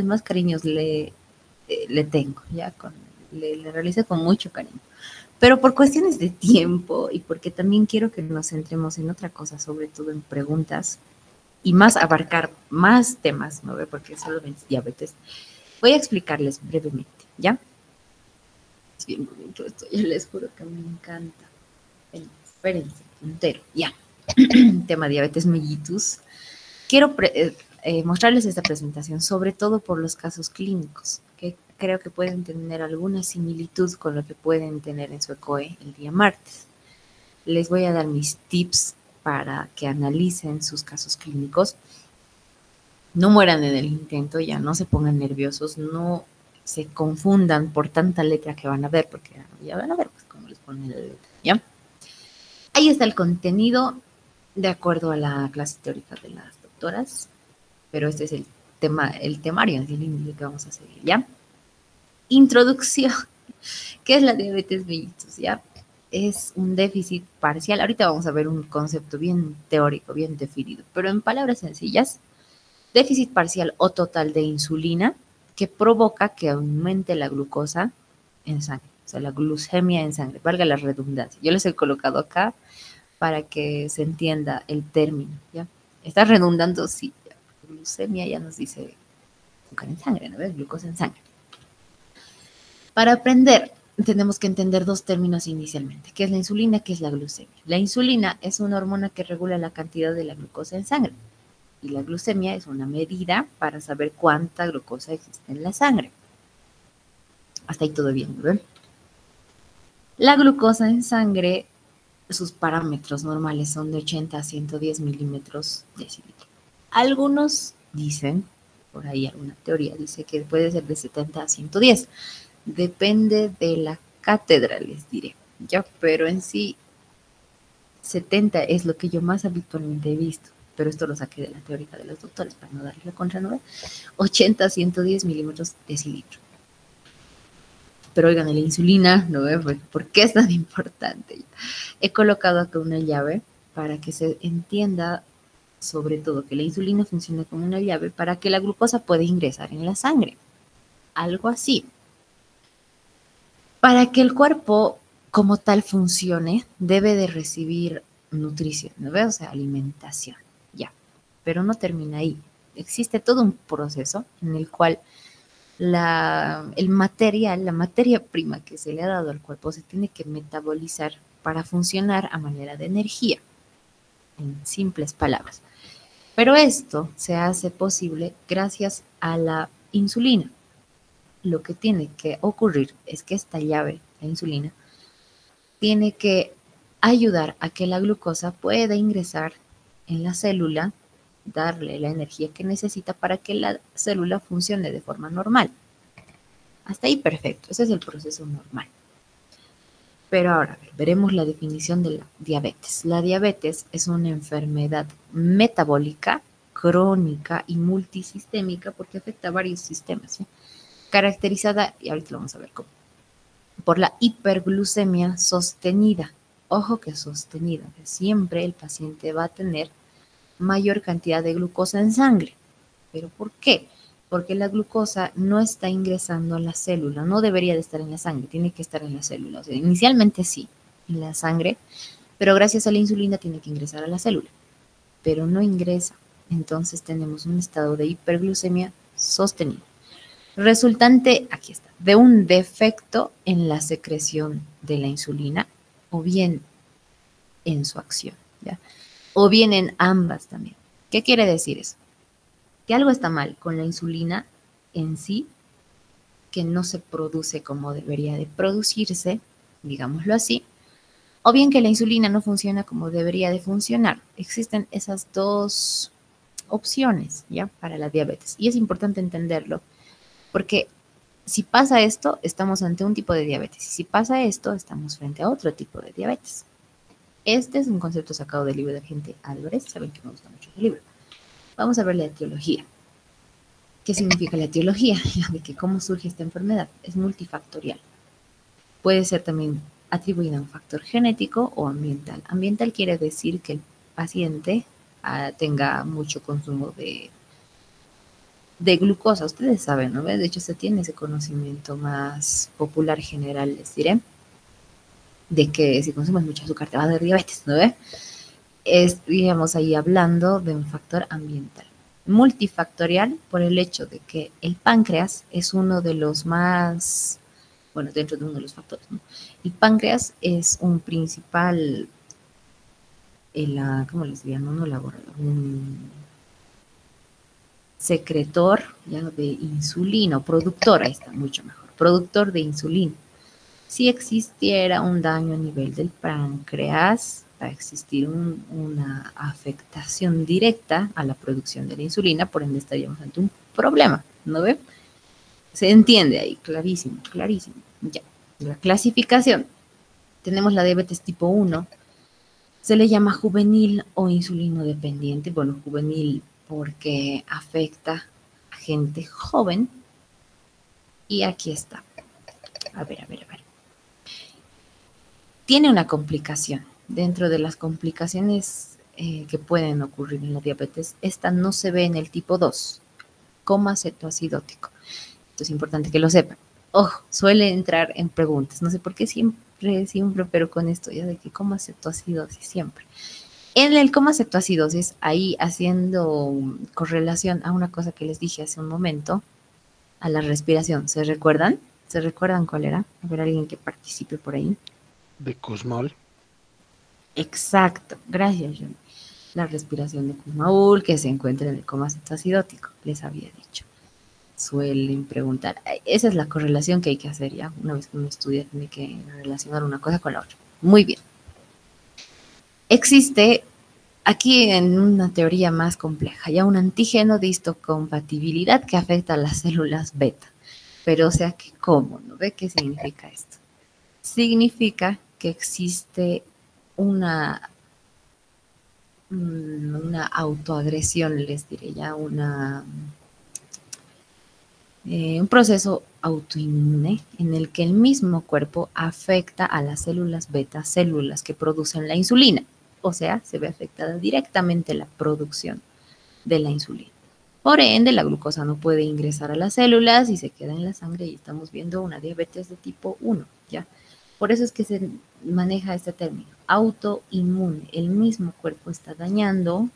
más cariños le tengo, ya le realizo con mucho cariño. Pero por cuestiones de tiempo y porque también quiero que nos centremos en otra cosa, sobre todo en preguntas y más abarcar más temas, ¿no? Porque solo es diabetes. Voy a explicarles brevemente, ¿ya? Es bien bonito esto, yo les juro que me encanta. Espérense, entero, ya. Tema diabetes mellitus. Quiero mostrarles esta presentación, sobre todo por los casos clínicos, que creo que pueden tener alguna similitud con lo que pueden tener en su ECOE el día martes. Les voy a dar mis tips para que analicen sus casos clínicos. No mueran en el intento, ya no se pongan nerviosos, no se confundan por tanta letra que van a ver, porque ya van a ver pues, cómo les ponen la letra, ¿ya? Ahí está el contenido de acuerdo a la clase teórica de las doctoras, pero este es el temario en sí que vamos a seguir, ¿ya? Introducción. ¿Qué es la diabetes mellitus, ya? Es un déficit parcial. Ahorita vamos a ver un concepto bien teórico, bien definido, pero en palabras sencillas, déficit parcial o total de insulina que provoca que aumente la glucosa en sangre, o sea, la glucemia en sangre, valga la redundancia. Yo les he colocado acá para que se entienda el término, ¿ya? Está redundando, sí. Glucemia ya nos dice azúcar en sangre, ¿no ves? Glucosa en sangre. Para aprender, tenemos que entender dos términos inicialmente, que es la insulina, que es la glucemia. La insulina es una hormona que regula la cantidad de la glucosa en sangre y la glucemia es una medida para saber cuánta glucosa existe en la sangre. Hasta ahí todo bien, ¿no ven? La glucosa en sangre, sus parámetros normales son de 80 a 110 milímetros decilitro. Algunos dicen, por ahí alguna teoría dice que puede ser de 70 a 110. Depende de la cátedra, les diré. Ya, pero en sí, 70 es lo que yo más habitualmente he visto. Pero esto lo saqué de la teórica de los doctores para no darle la contranova. 80 a 110 milímetros decilitro. Pero oigan, la insulina, ¿no? ¿Por qué es tan importante? He colocado acá una llave para que se entienda sobre todo que la insulina funciona como una llave para que la glucosa pueda ingresar en la sangre. Algo así. Para que el cuerpo como tal funcione, debe de recibir nutrición, ¿no ves? O sea, alimentación, ya. Pero no termina ahí. Existe todo un proceso en el cual el material, la materia prima que se le ha dado al cuerpo se tiene que metabolizar para funcionar a manera de energía, en simples palabras. Pero esto se hace posible gracias a la insulina. Lo que tiene que ocurrir es que esta llave, la insulina, tiene que ayudar a que la glucosa pueda ingresar en la célula, darle la energía que necesita para que la célula funcione de forma normal. Hasta ahí perfecto, ese es el proceso normal. Pero ahora veremos la definición de la diabetes. La diabetes es una enfermedad metabólica, crónica y multisistémica porque afecta a varios sistemas, ¿sí? Caracterizada, y ahorita lo vamos a ver cómo, por la hiperglucemia sostenida. Ojo que sostenida, que siempre el paciente va a tener mayor cantidad de glucosa en sangre. ¿Pero por qué? Porque la glucosa no está ingresando a la célula, no debería de estar en la sangre, tiene que estar en la célula. O sea, inicialmente sí, en la sangre, pero gracias a la insulina tiene que ingresar a la célula, pero no ingresa. Entonces tenemos un estado de hiperglucemia sostenido, resultante, aquí está, de un defecto en la secreción de la insulina o bien en su acción, ¿ya? O bien en ambas también. ¿Qué quiere decir eso? Que algo está mal con la insulina en sí, que no se produce como debería de producirse, digámoslo así, o bien que la insulina no funciona como debería de funcionar. Existen esas dos opciones, ¿ya? Para la diabetes. Y es importante entenderlo, porque si pasa esto, estamos ante un tipo de diabetes. Y si pasa esto, estamos frente a otro tipo de diabetes. Este es un concepto sacado del libro de Gente Álvarez. Saben que me gusta mucho ese libro. Vamos a ver la etiología. ¿Qué significa la etiología? De que cómo surge esta enfermedad. Es multifactorial. Puede ser también atribuida a un factor genético o ambiental. Ambiental quiere decir que el paciente tenga mucho consumo de glucosa. Ustedes saben, ¿no? De hecho, se tiene ese conocimiento más popular general, les diré, de que si consumes mucho azúcar te va a dar diabetes, ¿no ve? Estaríamos ahí hablando de un factor ambiental. Multifactorial por el hecho de que el páncreas es uno de los más, bueno, dentro de uno de los factores, ¿no? El páncreas es un principal, ¿cómo les diría? No elaborador, un secretor ya de insulina, o productor, ahí está mucho mejor, productor de insulina. Si existiera un daño a nivel del páncreas, va a existir una afectación directa a la producción de la insulina, por ende estaríamos ante un problema, ¿no ve? Se entiende ahí, clarísimo, clarísimo. Ya, la clasificación. Tenemos la diabetes tipo 1, se le llama juvenil o insulino dependiente. Bueno, juvenil porque afecta a gente joven. Y aquí está. A ver. Tiene una complicación. Dentro de las complicaciones que pueden ocurrir en la diabetes, esta no se ve en el tipo 2, coma cetoacidótico. Esto es importante que lo sepan. Ojo, suele entrar en preguntas. No sé por qué siempre, pero con esto ya de que coma cetoacidosis siempre. En el coma cetoacidosis, ahí haciendo correlación a una cosa que les dije hace un momento, a la respiración. ¿Se recuerdan? ¿Se recuerdan cuál era? A ver, alguien que participe por ahí. De Kussmaul. Exacto, gracias, John. La respiración de Kussmaul que se encuentra en el coma cetoacidótico, les había dicho. Suelen preguntar. Esa es la correlación que hay que hacer ya. Una vez que uno estudia, tiene que relacionar una cosa con la otra. Muy bien. Existe aquí en una teoría más compleja, ya un antígeno de histocompatibilidad que afecta a las células beta. Pero, o sea, que ¿cómo? ¿No ve qué significa esto? Significa que existe una autoagresión, les diré ya, un proceso autoinmune en el que el mismo cuerpo afecta a las células beta, células que producen la insulina. O sea, se ve afectada directamente la producción de la insulina. Por ende, la glucosa no puede ingresar a las células y se queda en la sangre y estamos viendo una diabetes de tipo 1, ¿ya? Por eso es que se maneja este término, autoinmune. El mismo cuerpo está dañando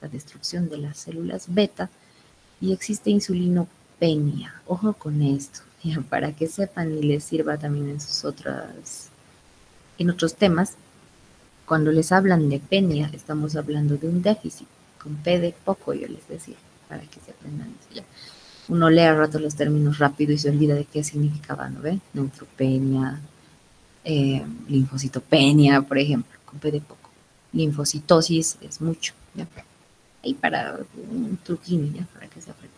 la destrucción de las células beta y existe insulinopenia. Ojo con esto, ya, para que sepan y les sirva también en otros temas. Cuando les hablan de penia, estamos hablando de un déficit, con P de poco, yo les decía, para que se aprendan eso ya. Uno lee a rato los términos rápido y se olvida de qué significaba, ¿no ve? Neutropenia, linfocitopenia, por ejemplo, con P de poco. Linfocitosis es mucho, ¿ya? Ahí para un truquín, ¿ya? Para que se aprenda.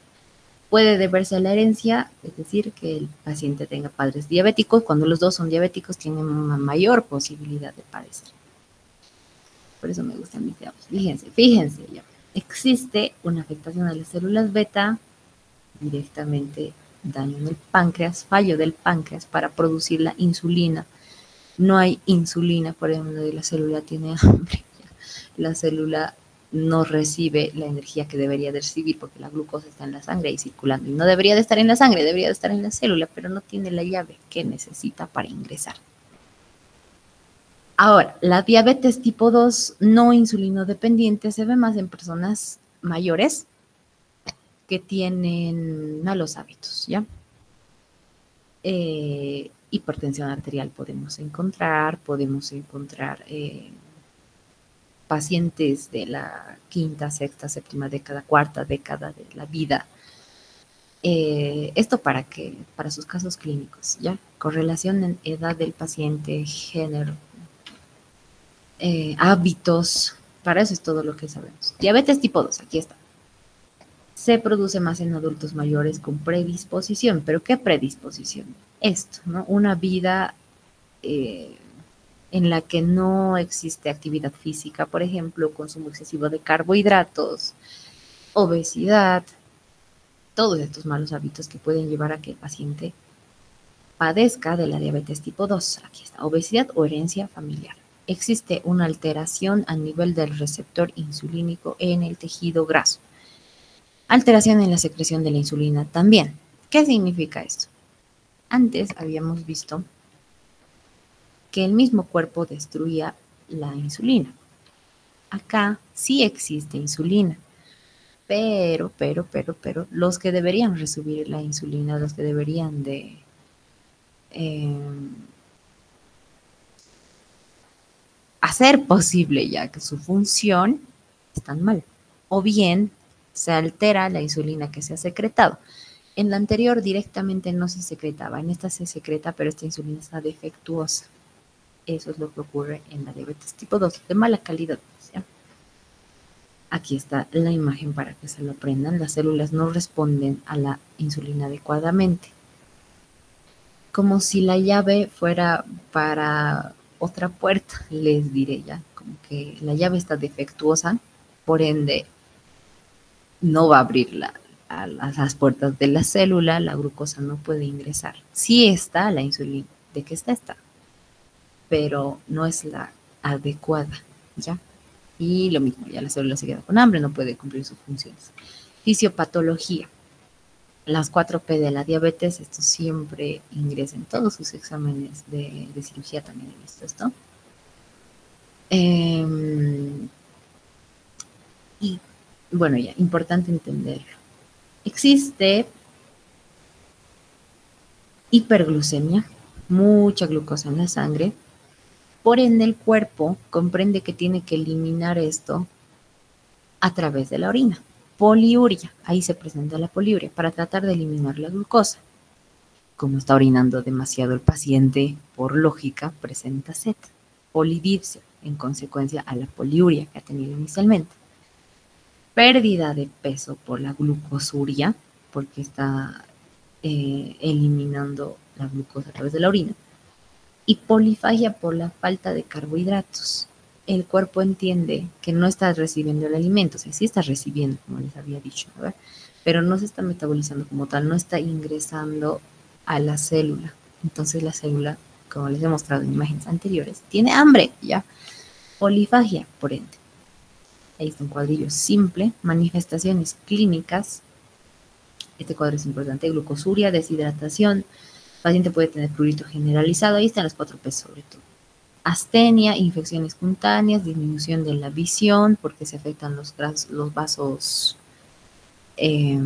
Puede deberse a la herencia, es decir, que el paciente tenga padres diabéticos. Cuando los dos son diabéticos, tienen una mayor posibilidad de padecer. Por eso me gustan mis temas. Fíjense ya. Existe una afectación a las células beta, directamente daño en el páncreas, fallo del páncreas para producir la insulina. No hay insulina, por ejemplo, la célula tiene hambre. La célula no recibe la energía que debería de recibir porque la glucosa está en la sangre y circulando. Y no debería de estar en la sangre, debería de estar en la célula, pero no tiene la llave que necesita para ingresar. Ahora, la diabetes tipo 2 no insulino dependiente se ve más en personas mayores que tienen malos hábitos, ¿ya? Hipertensión arterial podemos encontrar pacientes de la quinta, sexta, séptima década, cuarta década de la vida. Esto para sus casos clínicos, ¿ya? Correlación en edad del paciente, género, hábitos, para eso es todo lo que sabemos. Diabetes tipo 2, aquí está. Se produce más en adultos mayores con predisposición, pero ¿qué predisposición? Esto, ¿no? Una vida en la que no existe actividad física, por ejemplo, consumo excesivo de carbohidratos, obesidad, todos estos malos hábitos que pueden llevar a que el paciente padezca de la diabetes tipo 2. Aquí está, obesidad o herencia familiar. Existe una alteración a nivel del receptor insulínico en el tejido graso. Alteración en la secreción de la insulina también. ¿Qué significa esto? Antes habíamos visto que el mismo cuerpo destruía la insulina. Acá sí existe insulina, pero, los que deberían recibir la insulina, los que deberían de eh, hacer posible ya que su función están mal. O bien se altera la insulina que se ha secretado. En la anterior directamente no se secretaba, en esta se secreta, pero esta insulina está defectuosa. Eso es lo que ocurre en la diabetes tipo 2, de mala calidad. ¿Ya? Aquí está la imagen para que se lo aprendan. Las células no responden a la insulina adecuadamente. Como si la llave fuera para otra puerta, les diré ya. Como que la llave está defectuosa, por ende no va a abrir a las puertas de la célula, la glucosa no puede ingresar. Sí está la insulina, ¿de qué está? Pero no es la adecuada, ¿ya? Y lo mismo, ya la célula se queda con hambre, no puede cumplir sus funciones. Fisiopatología. Las 4P de la diabetes, esto siempre ingresa en todos sus exámenes de cirugía, también he visto esto. Y bueno, ya, importante entenderlo. Existe hiperglucemia, mucha glucosa en la sangre, por ende el cuerpo comprende que tiene que eliminar esto a través de la orina. Poliuria, ahí se presenta la poliuria, para tratar de eliminar la glucosa. Como está orinando demasiado el paciente, por lógica, presenta sed. Polidipsia, en consecuencia a la poliuria que ha tenido inicialmente. Pérdida de peso por la glucosuria, porque está eliminando la glucosa a través de la orina. Y polifagia por la falta de carbohidratos. El cuerpo entiende que no está recibiendo el alimento, o sea, sí está recibiendo, como les había dicho, ¿verdad? Pero no se está metabolizando como tal, no está ingresando a la célula. Entonces la célula, como les he mostrado en imágenes anteriores, tiene hambre, ¿ya? Polifagia, por ende. Ahí está un cuadrillo simple, manifestaciones clínicas. Este cuadro es importante: glucosuria, deshidratación. El paciente puede tener prurito generalizado, ahí están las 4P sobre todo. Astenia, infecciones cutáneas, disminución de la visión, porque se afectan los vasos, eh,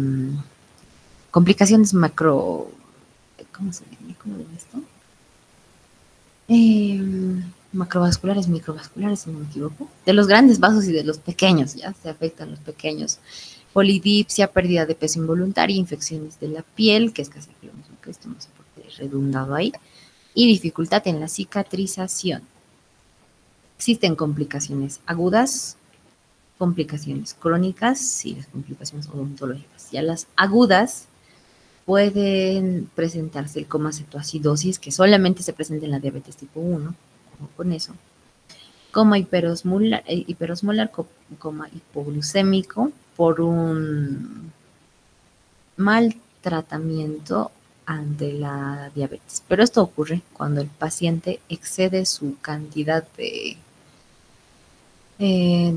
complicaciones macro, ¿cómo se llama? ¿Cómo ven esto? Macrovasculares, microvasculares, si no me equivoco, de los grandes vasos y de los pequeños, ya se afectan los pequeños. Polidipsia, pérdida de peso involuntaria, infecciones de la piel, que es casi lo mismo que esto, no sé por qué he redundado ahí, y dificultad en la cicatrización. Existen complicaciones agudas, complicaciones crónicas y las complicaciones odontológicas. Ya las agudas pueden presentarse el coma cetoacidosis, que solamente se presenta en la diabetes tipo 1, con eso. Coma hiperosmolar, coma hipoglucémico por un mal tratamiento ante la diabetes. Pero esto ocurre cuando el paciente excede su cantidad de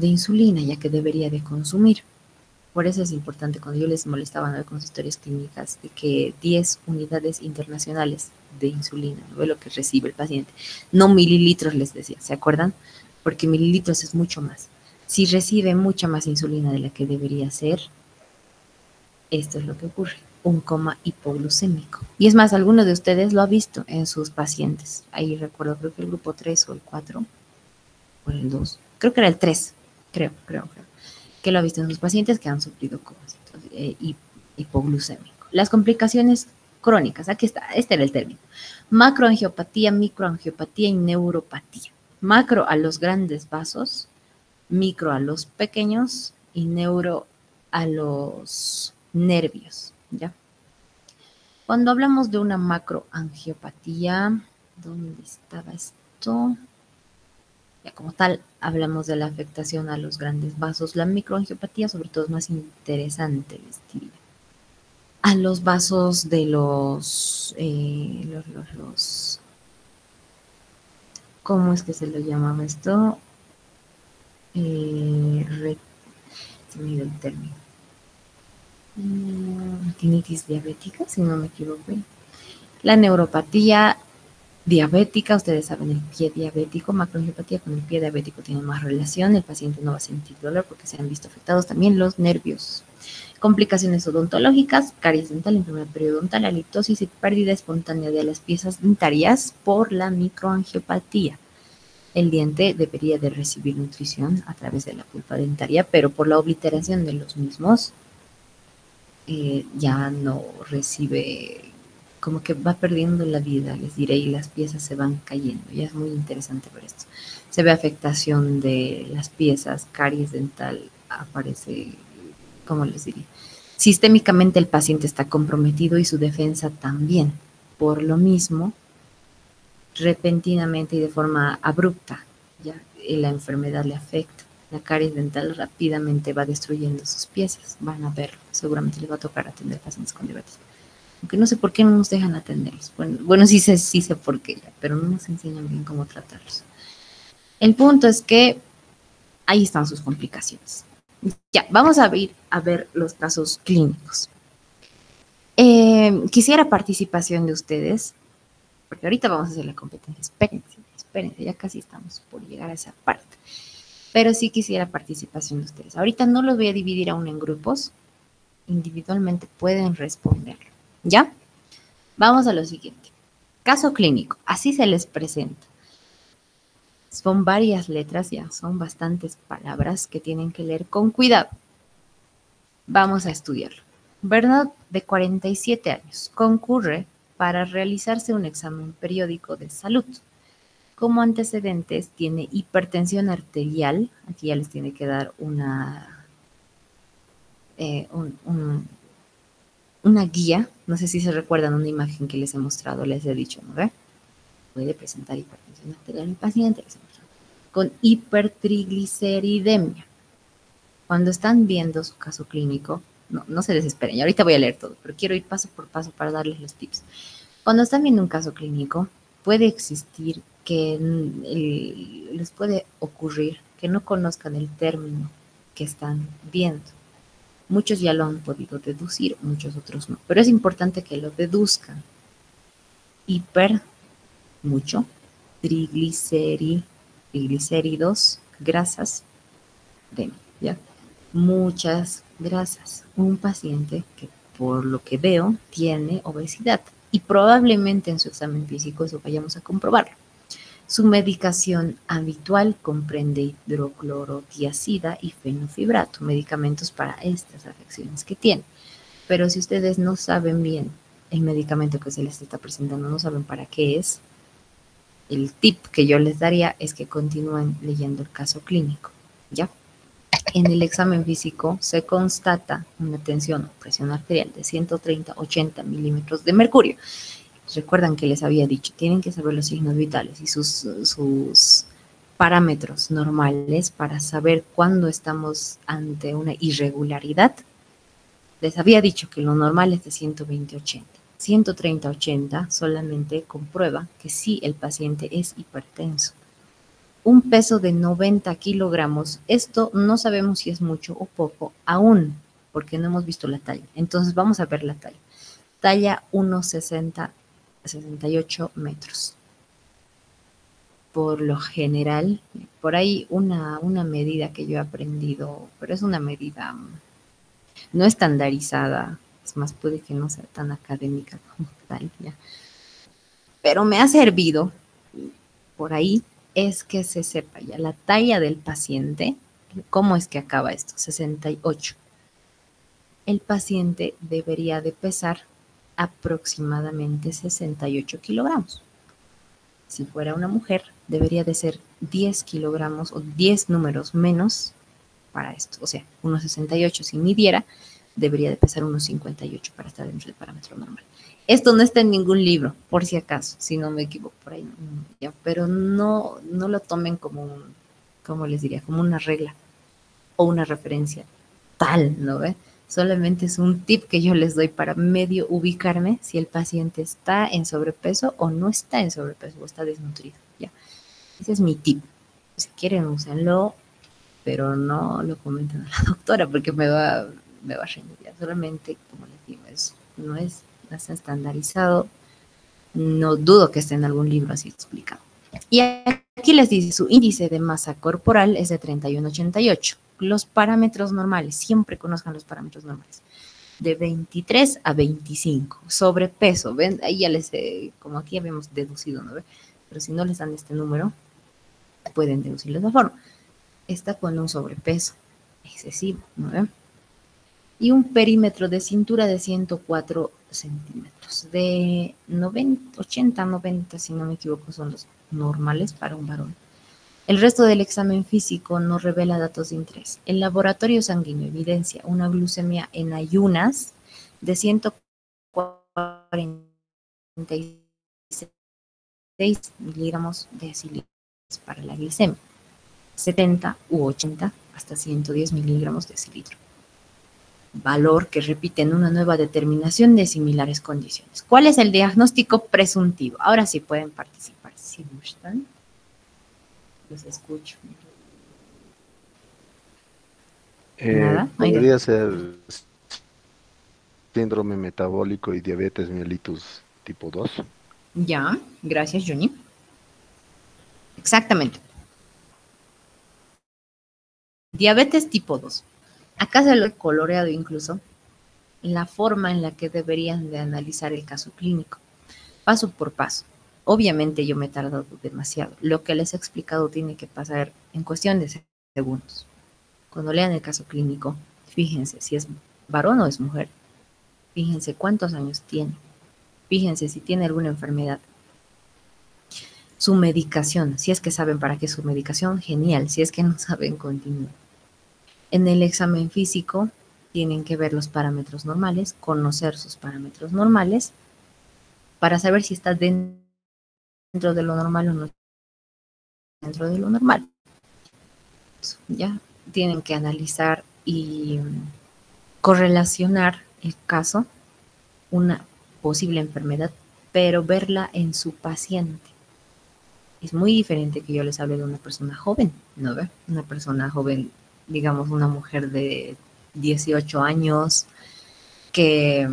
insulina, ya que debería de consumir. Por eso es importante, cuando yo les molestaba, ¿no?, con sus historias clínicas, de que 10 unidades internacionales de insulina, ¿no?, lo que recibe el paciente, no mililitros, les decía, ¿se acuerdan? Porque mililitros es mucho más. Si recibe mucha más insulina de la que debería ser, esto es lo que ocurre: un coma hipoglucémico. Y es más, alguno de ustedes lo ha visto en sus pacientes. Ahí recuerdo, creo que el grupo 3 o el 4, o el 2, creo que era el 3, creo, que lo ha visto en sus pacientes que han sufrido comas hipoglucémico. Las complicaciones crónicas, aquí está, este era el término: macroangiopatía, microangiopatía y neuropatía. Macro a los grandes vasos, micro a los pequeños y neuro a los nervios, ¿ya? Cuando hablamos de una macroangiopatía, ¿dónde estaba esto? Ya, como tal, hablamos de la afectación a los grandes vasos. La microangiopatía, sobre todo, es más interesante, les diría. A los vasos de ¿cómo es que se lo llamaba esto? Se me dio el término. Tinnitus diabética, si no me equivoco. La neuropatía diabética, ustedes saben, el pie diabético, macroangiopatía con el pie diabético tiene más relación, el paciente no va a sentir dolor porque se han visto afectados también los nervios. Complicaciones odontológicas, caries dental, enfermedad periodontal, halitosis y pérdida espontánea de las piezas dentarias por la microangiopatía. El diente debería de recibir nutrición a través de la pulpa dentaria, pero por la obliteración de los mismos ya no recibe, como que va perdiendo la vida, les diré, y las piezas se van cayendo. Ya es muy interesante ver esto. Se ve afectación de las piezas, caries dental, aparece, ¿cómo les diría? Sistémicamente el paciente está comprometido y su defensa también. Por lo mismo, repentinamente y de forma abrupta, ya la enfermedad le afecta. La caries dental rápidamente va destruyendo sus piezas. Van a verlo. Seguramente les va a tocar atender pacientes con diabetes. Aunque no sé por qué no nos dejan atenderlos. Bueno, sí sé por qué ya, pero no nos enseñan bien cómo tratarlos. El punto es que ahí están sus complicaciones. Ya, vamos a ver los casos clínicos. Quisiera participación de ustedes, porque ahorita vamos a hacer la competencia. Espérense, ya casi estamos por llegar a esa parte. Pero sí quisiera participación de ustedes. Ahorita no los voy a dividir aún en grupos. Individualmente pueden responderlo. ¿Ya? Vamos a lo siguiente. Caso clínico. Así se les presenta. Son varias letras ya, son bastantes palabras que tienen que leer con cuidado. Vamos a estudiarlo. Bernard, de 47 años, concurre para realizarse un examen periódico de salud. Como antecedentes tiene hipertensión arterial, aquí ya les tiene que dar una guía, no sé si se recuerdan una imagen que les he mostrado, les he dicho, ¿no ve? Puede presentar hipertensión arterial en el paciente, con hipertrigliceridemia. Cuando están viendo su caso clínico, no se desesperen, y ahorita voy a leer todo, pero quiero ir paso por paso para darles los tips. Cuando están viendo un caso clínico, puede existir que les puede ocurrir que no conozcan el término que están viendo. Muchos ya lo han podido deducir, muchos otros no, pero es importante que lo deduzcan. Hiper, mucho, triglicéridos, grasas, ¿ya? Muchas grasas. Un paciente que por lo que veo tiene obesidad y probablemente en su examen físico eso vayamos a comprobarlo. Su medicación habitual comprende hidroclorotiazida y fenofibrato, medicamentos para estas afecciones que tiene. Pero si ustedes no saben bien el medicamento que se les está presentando, no saben para qué es, el tip que yo les daría es que continúen leyendo el caso clínico, ¿ya? En el examen físico se constata una tensión o presión arterial de 130-80 milímetros de mercurio. Recuerdan que les había dicho, tienen que saber los signos vitales y sus parámetros normales para saber cuándo estamos ante una irregularidad. Les había dicho que lo normal es de 120-80. 130-80 solamente comprueba que sí el paciente es hipertenso. Un peso de 90 kilogramos, esto no sabemos si es mucho o poco aún, porque no hemos visto la talla. Entonces vamos a ver la talla. Talla 1,60, 68 metros. Por lo general, por ahí una medida que yo he aprendido, pero es una medida no estandarizada, es más, puede que no sea tan académica como tal, ¿ya? Pero me ha servido por ahí, es que se sepa ya la talla del paciente. ¿Cómo es que acaba esto? 68. El paciente debería de pesar aproximadamente 68 kilogramos. Si fuera una mujer, debería de ser 10 kilogramos o 10 números menos para esto. O sea, 1,68 si midiera, debería de pesar 1,58 para estar dentro del parámetro normal. Esto no está en ningún libro, por si acaso, si no me equivoco por ahí. Ya, pero no lo tomen como ¿cómo les diría? Como una regla o una referencia tal, ¿no ve? Solamente es un tip que yo les doy para medio ubicarme si el paciente está en sobrepeso o no está en sobrepeso o está desnutrido, ¿ya? Ese es mi tip. Si quieren, úsenlo, pero no lo comenten a la doctora porque me va me va a reñir ya. Solamente, como les digo, no es estandarizado. No dudo que esté en algún libro así explicado. Y aquí les dice, su índice de masa corporal es de 31,88. Los parámetros normales, siempre conozcan los parámetros normales, de 23 a 25. Sobrepeso, ven, ahí ya les, como aquí habíamos deducido, ¿no? Pero si no les dan este número, pueden deducirlo de esa forma. Está con un sobrepeso excesivo, ¿no ven? Y un perímetro de cintura de 104 centímetros. De 90, 80, 90, si no me equivoco, son los normales para un varón. El resto del examen físico no revela datos de interés. El laboratorio sanguíneo evidencia una glucemia en ayunas de 146 miligramos de decilitros para la glicemia, 70 u 80 hasta 110 miligramos de decilitro. Valor que repite en una nueva determinación de similares condiciones. ¿Cuál es el diagnóstico presuntivo? Ahora sí pueden participar, si gustan. Los escucho. Nada. Podría ser síndrome metabólico y diabetes mellitus tipo 2. Ya, gracias, Juni. Exactamente. Diabetes tipo 2. Acá se lo he coloreado incluso la forma en la que deberían de analizar el caso clínico, paso por paso. Obviamente yo me he tardado demasiado. Lo que les he explicado tiene que pasar en cuestión de segundos. Cuando lean el caso clínico, fíjense si es varón o es mujer. Fíjense cuántos años tiene. Fíjense si tiene alguna enfermedad. Su medicación, si es que saben para qué es su medicación, genial. Si es que no saben, continúen. En el examen físico tienen que ver los parámetros normales, conocer sus parámetros normales para saber si está dentro de lo normal o no dentro de lo normal. Ya tienen que analizar y correlacionar el caso, una posible enfermedad, pero verla en su paciente. Es muy diferente que yo les hable de una persona joven, ¿no ve? Una persona joven, digamos, una mujer de 18 años que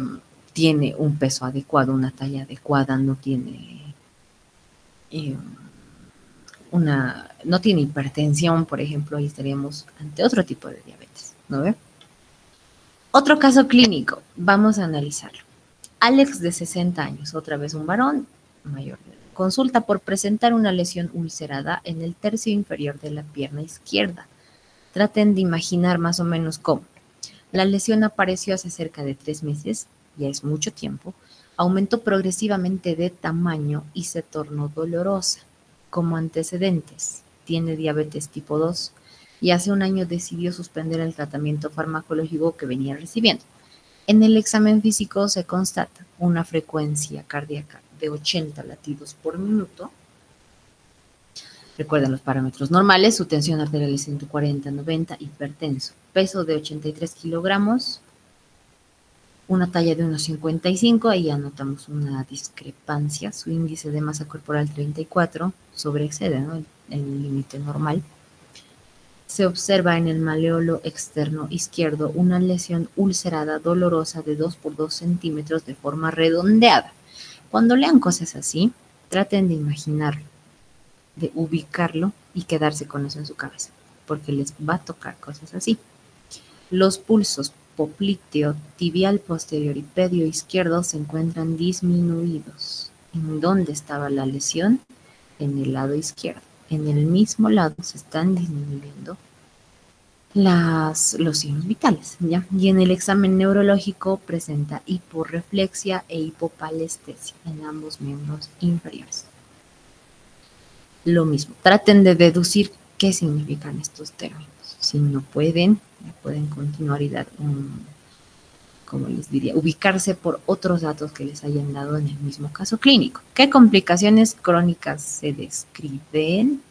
tiene un peso adecuado, una talla adecuada, no tiene eh, no tiene hipertensión, por ejemplo, ahí estaríamos ante otro tipo de diabetes, ¿no ve? Otro caso clínico, vamos a analizarlo. Alex, de 60 años, otra vez un varón mayor de edad, consulta por presentar una lesión ulcerada en el tercio inferior de la pierna izquierda. Traten de imaginar más o menos cómo. La lesión apareció hace cerca de 3 meses, ya es mucho tiempo, aumentó progresivamente de tamaño y se tornó dolorosa. Como antecedentes, tiene diabetes tipo 2 y hace un año decidió suspender el tratamiento farmacológico que venía recibiendo. En el examen físico se constata una frecuencia cardíaca de 80 latidos por minuto. Recuerden los parámetros normales, su tensión arterial es 140/90, hipertenso, peso de 83 kilogramos, una talla de 1,55, ahí anotamos una discrepancia, su índice de masa corporal 34, sobreexcede, ¿no?, el límite normal. Se observa en el maleolo externo izquierdo una lesión ulcerada dolorosa de 2 por 2 centímetros de forma redondeada. Cuando lean cosas así, traten de imaginarlo, de ubicarlo y quedarse con eso en su cabeza, porque les va a tocar cosas así. Los pulsos popliteo, tibial posterior y pedio izquierdo se encuentran disminuidos. ¿En dónde estaba la lesión? En el lado izquierdo. En el mismo lado se están disminuyendo los signos vitales, ¿ya? Y en el examen neurológico presenta hiporreflexia e hipopalestesia en ambos miembros inferiores. Lo mismo, traten de deducir qué significan estos términos. Si no pueden continuar y dar como les diría, ubicarse por otros datos que les hayan dado en el mismo caso clínico. ¿Qué complicaciones crónicas se describen?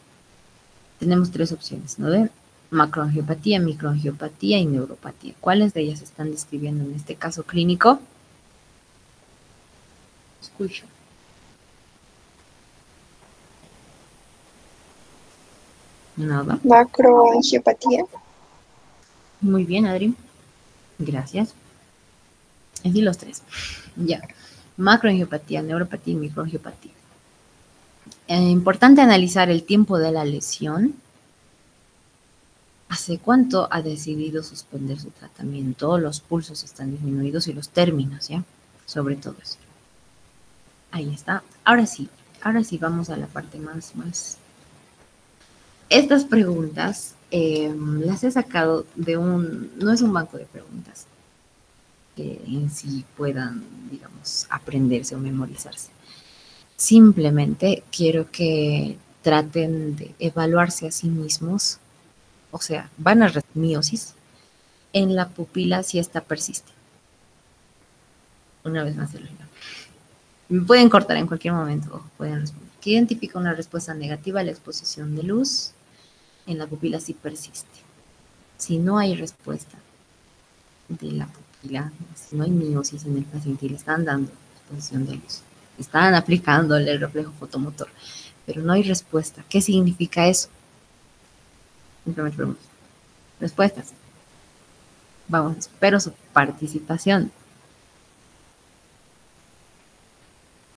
Tenemos 3 opciones, ¿no ven? Macroangiopatía, microangiopatía y neuropatía. ¿Cuáles de ellas están describiendo en este caso clínico? Escucho. Nada. Macroangiopatía. Muy bien, Adri. Gracias. Es decir, los tres. Ya. Macroangiopatía, neuropatía y microangiopatía. Importante analizar el tiempo de la lesión. ¿Hace cuánto ha decidido suspender su tratamiento? Los pulsos están disminuidos y los términos, ¿ya? Sobre todo eso. Ahí está. Ahora sí vamos a la parte más. Estas preguntas las he sacado de no es un banco de preguntas que en sí puedan, digamos, aprenderse o memorizarse. Simplemente quiero que traten de evaluarse a sí mismos, o sea, van a miosis en la pupila si esta persiste. Una vez más se lo digo. Me pueden cortar en cualquier momento o pueden responder. ¿Qué identifica una respuesta negativa a la exposición de luz en la pupila si persiste? Si no hay respuesta de la pupila, si no hay miosis en el paciente y le están dando exposición de luz, están aplicándole el reflejo fotomotor, pero no hay respuesta. ¿Qué significa eso? Simplemente pregunto. Respuestas. Vamos, espero su participación.